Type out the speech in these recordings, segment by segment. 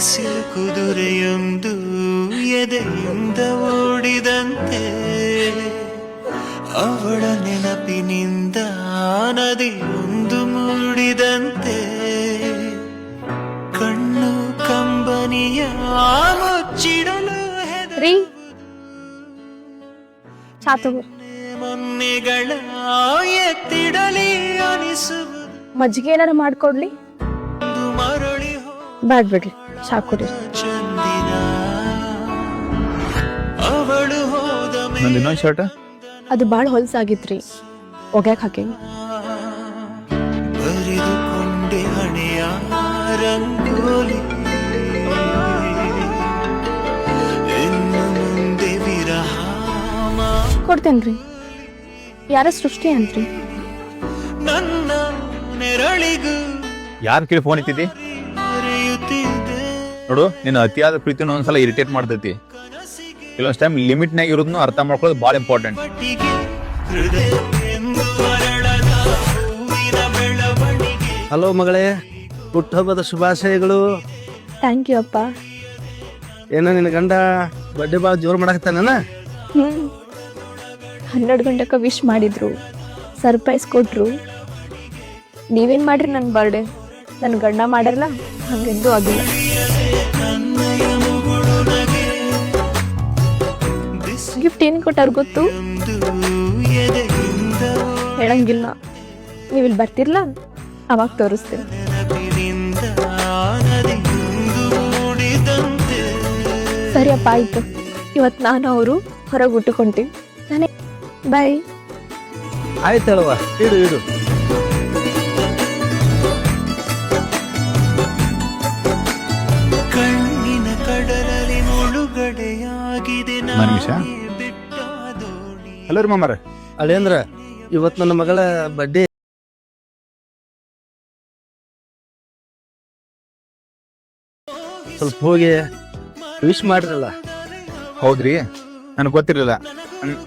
ಬಿಸಿಲು ಕುದುರೆಯೊಂದು ಎದೆಯಿಂದ ಓಡಿದಂತೆ ಅವಳ ನೆನಪಿನಿಂದ ನದಿಯೊಂದು ಮೂಡಿದಂತೆ ಕಣ್ಣು ಕಂಬನಿಯ ಮುಚ್ಚಿಡಲು ರೀ ಚಾ ತಗೋ ಮೊನ್ನೆಗಳ ಎತ್ತಿಡಲಿ ಅನಿಸುವುದು ಮಜ್ಜಿಗೆ ಏನಾರ ಮಾಡ್ಕೊಡ್ಲಿ ಮರಳಿ ಬ್ಯಾಡ್ ಬಿಡ್ರಿ ಚಾ ಕುಡಿ ಚಂದಿನ ಅವಳು ಹೋದ ನಂದು ಇನ್ನೊಂದು ಶರ್ಟ್ ಅದು ಭಾಳ ಹೊಲ್ಸಾಗಿತ್ರಿ ಒಗ್ಯಾಕ ಹಾಕೇವಿ ಬರೆದುಕೊಂಡೆ ಹಣೆಯ ರಂಗೋಲಿ ಇನ್ನು ಮುಂದೆ ವಿರಹ ಕೊಡ್ತೇನ್ರಿ ಯಾರ ಸೃಷ್ಟಿ ಅಂತ್ರಿ ನನ್ನ ನೆರಳಿಗೂ ಯಾರು ಕೇಳಿ ಫೋನ್ ಇತ್ತಿದ್ದಿ ಮರೆಯುತ್ತಿದ್ದೆ ನೋಡು ನಿನ್ನ ಅತಿಯಾದ ಪ್ರೀತಿನ ಒಂದ್ಸಲ ಇರಿಟೇಟ್ ಮಾಡ್ತೈತಿ ಕೆಲವೊಂದು ಟೈಮ್ ಲಿಮಿಟ್ನಾಗ ಇರೋದನ್ನು ಅರ್ಥ ಮಾಡ್ಕೊಳ್ಳೋದು ಭಾಳ ಇಂಪಾರ್ಟೆಂಟ್. ಪಟ್ಟಿಗೆ ಹೃದಯ ಎಂದು ಮರಳದ ಹೂವಿನ ಬೆಳವಣಿಗೆ ಹಲೋ ಮಗಳೇ, ಹುಟ್ಟುಹಬ್ಬದ ಶುಭಾಶಯಗಳು. ಥ್ಯಾಂಕ್ ಯು ಅಪ್ಪ. ಏನ ನಿನ್ನ ಗಂಡ ಬರ್ಡೇ ಭಾಳ ಜೋರು ಮಾಡಕತ್ತಾನ? 12 ಗಂಟೆಗೆ ವಿಶ್ ಮಾಡಿದ್ರು, ಸರ್ಪ್ರೈಸ್ ಕೊಟ್ರು. ನೀವೇನ್ ಮಾಡ್ರಿ ನನ್ನ ಬರ್ಡೇ? ನನ್ನ ಗಂಡ ಮಾಡಲ್ಲ, ಹಂಗೆಂದೂ ಆಗಿಲ್ಲ. ಕನ್ನಯ ಮುಗುಳು ನಗೆ ಗಿಫ್ಟ್ ಏನು ಕೊಟ್ಟಾರ ಗೊತ್ತು? ಬಿಸಿಲೊಂದು ಎದೆಯಿಂದ ಹೇಳಂಗಿಲ್ಲ. ನೀವು ಇಲ್ಲಿ ಬರ್ತಿರ್ಲ, ಅವಾಗ ತೋರಿಸ್ತೀನಿ. ನೆನಪಿನಿಂದ ನದಿಯೊಂದು ಮೂಡಿದಂತೆ ಸರಿ ಅಪ್ಪ, ಆಯ್ತು. ಇವತ್ತು ನಾನು ಅವರು ಹೊರಗೆ ಉಟ್ಟುಕೊಂತೀವಿ. ನಾನೇ ಬಾಯ್. ಆಯ್ತು ಹೇಳುವ, ಇಡು ಇಡು. ಕಣ್ಣಿನ ಕಡಲಲ್ಲಿ ಮುಳುಗಡೆಯಾಗಿದೆ ಒಂದ್ ನಿಮಿಷ. ಬಿಟ್ಟ ದೋಣಿ ಹಲೋ ರೀ ಮಾಮಾರ, ಅಳೇಂದ್ರ, ಇವತ್ತು ನನ್ನ ಮಗಳ ಬರ್ಡೇ. ಸ್ವಲ್ಪ ಹೋಗಿ ವಿಶ್ ಮಾಡ್ರಲ್ಲ. ಹೌದ್ರಿ, ನನಗೆ ಗೊತ್ತಿರಲಿಲ್ಲ.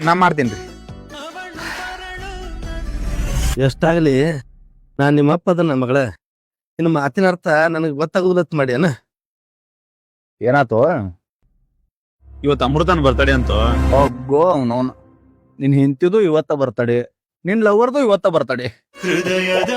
ನಾ ಮಾಡ್ತೀನಿ ರೀ. ಎಷ್ಟಾಗಲಿ ನಾನು ನಿಮ್ಮಪ್ಪ ಅದ ನನ್ನ ಮಗಳ. ಇನ್ನು ಮಾತಿನ ಅರ್ಥ ನನಗೆ ಗೊತ್ತಾಗುದಿಲ್ಲತ್ ಮಾಡಿ ಅನ. ಏನಾತು? ಇವತ್ತು ಅಮೃತನ ಬರ್ತಡೆ ಅಂತ. ಹೋಗೋ ಅವನವನು. ನಿನ್ ಹೆಂಡತಿದು ಇವತ್ತ ಬರ್ತಡೆ, ನಿನ್ ಲವರ್ದು ಇವತ್ತ ಬರ್ತಡೆ. ಹೃದಯದ